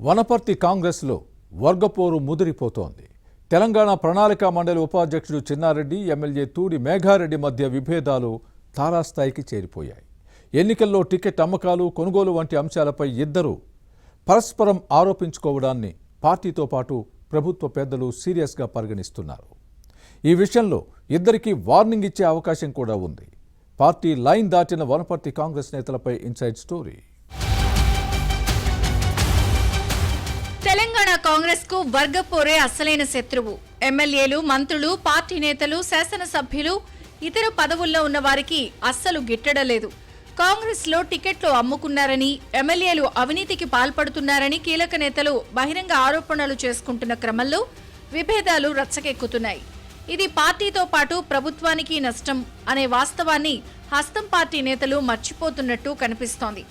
వనపర్తి కాంగ్రెస్లో వర్గపోరు ముదిరిపోతోంది. తెలంగాణ ప్రణాళికా మండలి ఉపాధ్యక్షుడు చిన్నారెడ్డి, ఎమ్మెల్యే తూడి మేఘారెడ్డి మధ్య విభేదాలు తారాస్థాయికి చేరిపోయాయి. ఎన్నికల్లో టికెట్ అమ్మకాలు, కొనుగోలు వంటి అంశాలపై ఇద్దరు పరస్పరం ఆరోపించుకోవడాన్ని పార్టీతో పాటు ప్రభుత్వ పెద్దలు సీరియస్గా పరిగణిస్తున్నారు. ఈ విషయంలో ఇద్దరికీ వార్నింగ్ ఇచ్చే అవకాశం కూడా ఉంది. పార్టీ లైన్ దాటిన వనపర్తి కాంగ్రెస్ నేతలపై ఇన్సైడ్ స్టోరీ. తెలంగాణ కాంగ్రెస్ కు వర్గపోరే అసలైన శత్రువు. ఎమ్మెల్యేలు, మంత్రులు, పార్టీ నేతలు, శాసనసభ్యులు, ఇతర పదవుల్లో ఉన్న వారికి అస్సలు గిట్టడలేదు. కాంగ్రెస్ లో టికెట్లు అమ్ముకున్నారని, ఎమ్మెల్యేలు అవినీతికి పాల్పడుతున్నారని కీలక నేతలు బహిరంగ ఆరోపణలు చేసుకుంటున్న క్రమంలో విభేదాలు రచ్చకెక్కుతున్నాయి. ఇది పార్టీతో పాటు ప్రభుత్వానికి నష్టం అనే వాస్తవాన్ని హస్తం పార్టీ నేతలు మర్చిపోతున్నట్టు కనిపిస్తోంది.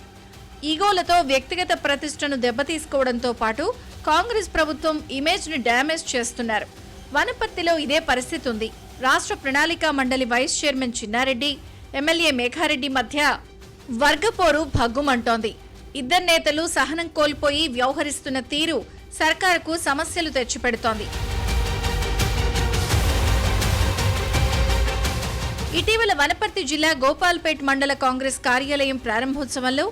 ఈగోలతో వ్యక్తిగత ప్రతిష్టను దెబ్బతీసుకోవడంతో పాటు కాంగ్రెస్ ప్రభుత్వం ఇమేజ్ ని డ్యామేజ్ చేస్తున్నారు. వనపర్తిలో ఇదే పరిస్థితి ఉంది. రాష్ట్ర ప్రణాళికా మండలి vice chairman Chinnareddy, MLA Meghareddy మధ్య వర్గపోరు భగ్గుమంటోంది. ఇద్దరు నేతలు సహనం కోల్పోయి వ్యవహరిస్తున్న తీరు సర్కారుకు సమస్యలు తెచ్చిపెడుతోంది. ఇటీవల వనపర్తి జిల్లా గోపాల్పేట్ మండల కాంగ్రెస్ కార్యాలయం ప్రారంభోత్సవంలో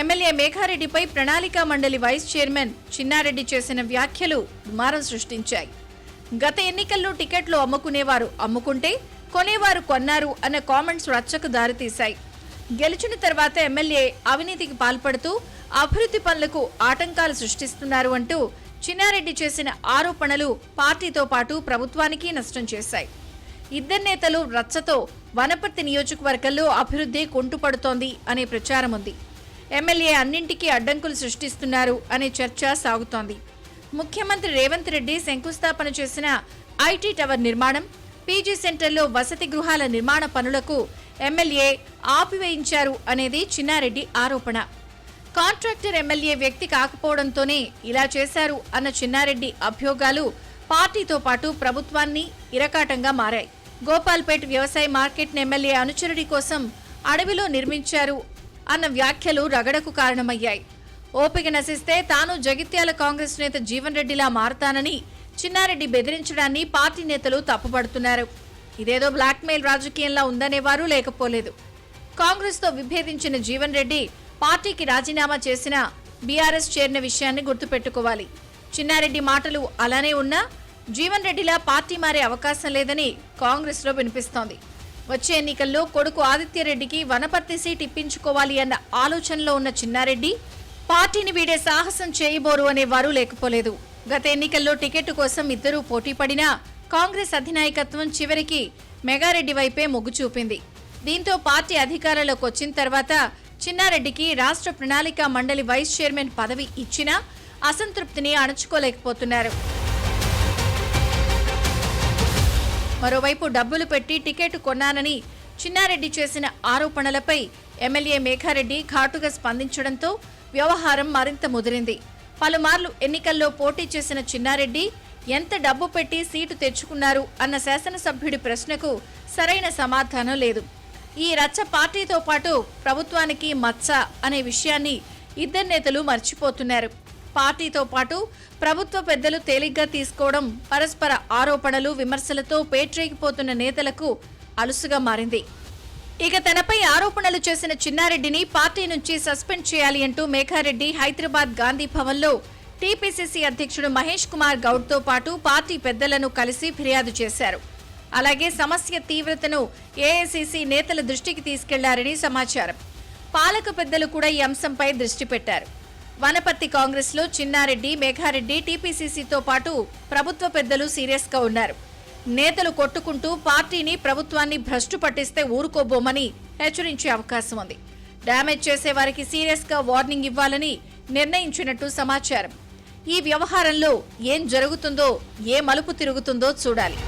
ఎమ్మెల్యే మేఘారెడ్డిపై ప్రణాళికా మండలి వైస్ చైర్మన్ చిన్నారెడ్డి చేసిన వ్యాఖ్యలు దుమారం సృష్టించాయి. గత ఎన్నికల్లో టికెట్లు అమ్ముకునేవారు అమ్ముకుంటే, కొనేవారు కొన్నారు అన్న కామెంట్స్ రచ్చకు దారితీశాయి. గెలిచిన తర్వాత ఎమ్మెల్యే అవినీతికి పాల్పడుతూ అభివృద్ధి పనులకు ఆటంకాలు సృష్టిస్తున్నారు అంటూ చిన్నారెడ్డి చేసిన ఆరోపణలు పార్టీతో పాటు ప్రభుత్వానికి నష్టం చేశాయి. ఇద్దరు నేతలు రచ్చతో వనపర్తి నియోజకవర్గంలో అభివృద్ధి కుంటుపడుతోంది అనే ప్రచారం ఉంది. ఎమ్మెల్యే అన్నింటికీ అడ్డంకులు సృష్టిస్తున్నారు అనే చర్చ సాగుతోంది. ముఖ్యమంత్రి రేవంత్ రెడ్డి శంకుస్థాపన చేసిన ఐటీ టవర్ నిర్మాణం, పీజీ సెంటర్లో వసతి గృహాల నిర్మాణ పనులకు ఎమ్మెల్యే ఆపివేయించారు అనేది చిన్నారెడ్డి ఆరోపణ. కాంట్రాక్టర్ ఎమ్మెల్యే వ్యక్తి కాకపోవడంతోనే ఇలా చేశారు అన్న చిన్నారెడ్డి అభియోగాలు పార్టీతో పాటు ప్రభుత్వాన్ని ఇరకాటంగా మారాయి. గోపాల్పేట్ వ్యవసాయ మార్కెట్ను ఎమ్మెల్యే అనుచరుడి కోసం అడవిలో నిర్మించారు అన్న వ్యాఖ్యలు రగడకు కారణమయ్యాయి. ఓపిక నశిస్తే తాను జగిత్యాల కాంగ్రెస్ నేత జీవన్ రెడ్డిలా మారతానని చిన్నారెడ్డి బెదిరించడాన్ని పార్టీ నేతలు తప్పుపడుతున్నారు. ఇదేదో బ్లాక్మెయిల్ రాజకీయంలా ఉందనేవారు లేకపోలేదు. కాంగ్రెస్ తో విభేదించిన జీవన్ రెడ్డి పార్టీకి రాజీనామా చేసిన బీఆర్ఎస్ చేరిన విషయాన్ని గుర్తుపెట్టుకోవాలి. చిన్నారెడ్డి మాటలు అలానే ఉన్నా జీవన్ రెడ్డిలా పార్టీ మారే అవకాశం లేదని కాంగ్రెస్ లో వినిపిస్తోంది. వచ్చే ఎన్నికల్లో కొడుకు ఆదిత్యరెడ్డికి వనపర్తి సీట్ ఇప్పించుకోవాలి అన్న ఆలోచనలో ఉన్న చిన్నారెడ్డి పార్టీని వీడే సాహసం చేయబోరు అనేవారు లేకపోలేదు. గత ఎన్నికల్లో టికెట్ కోసం ఇద్దరూ పోటీ పడినా కాంగ్రెస్ అధినాయకత్వం చివరికి మేఘారెడ్డి వైపే మొగ్గు చూపింది. దీంతో పార్టీ అధికారంలోకి వచ్చిన తర్వాత చిన్నారెడ్డికి రాష్ట్ర ప్రణాళికా మండలి వైస్ చైర్మన్ పదవి ఇచ్చినా అసంతృప్తిని అణచుకోలేకపోతున్నారు. మరోవైపు డబ్బులు పెట్టి టికెట్ కొన్నానని చిన్నారెడ్డి చేసిన ఆరోపణలపై ఎమ్మెల్యే మేఘారెడ్డి ఘాటుగా స్పందించడంతో వ్యవహారం మరింత ముదిరింది. పలుమార్లు ఎన్నికల్లో పోటీ చేసిన చిన్నారెడ్డి ఎంత డబ్బు పెట్టి సీటు తెచ్చుకున్నారు అన్న శాసనసభ్యుడి ప్రశ్నకు సరైన సమాధానం లేదు. ఈ రచ్చ పార్టీతో పాటు ప్రభుత్వానికి మచ్చ అనే విషయాన్ని ఇద్దరు నేతలు మర్చిపోతున్నారు. పార్టీతో పాటు ప్రభుత్వ పెద్దలు తేలిగ్గా తీసుకోవడం పరస్పర ఆరోపణలు, విమర్శలతో పేట్రేగిపోతున్న నేతలకు అలుసుగా మారింది. ఇక తనపై ఆరోపణలు చేసిన చిన్నారెడ్డిని పార్టీ నుంచి సస్పెండ్ చేయాలి అంటూ మేఘారెడ్డి హైదరాబాద్ గాంధీ భవన్లో టీపీసీసీ అధ్యక్షుడు మహేష్ కుమార్ గౌడ్తో పాటు పార్టీ పెద్దలను కలిసి ఫిర్యాదు చేశారు. అలాగే సమస్య తీవ్రతను ఏఐసీసీ నేతల దృష్టికి తీసుకెళ్లారని సమాచారం. పాలక పెద్దలు కూడా ఈ అంశంపై దృష్టి పెట్టారు. వనపర్తి కాంగ్రెస్ లో చిన్నారెడ్డి, మేఘారెడ్డి, టీపీసీసీతో పాటు ప్రభుత్వ పెద్దలు సీరియస్ గా ఉన్నారు. నేతలు కొట్టుకుంటూ పార్టీని, ప్రభుత్వాన్ని భ్రష్టు పట్టిస్తే ఊరుకోబోమని హెచ్చరించే అవకాశం ఉంది. డ్యామేజ్ చేసే వారికి సీరియస్ గా వార్నింగ్ ఇవ్వాలని నిర్ణయించినట్టు సమాచారం. ఈ వ్యవహారంలో ఏం జరుగుతుందో, ఏ మలుపు తిరుగుతుందో చూడాలి.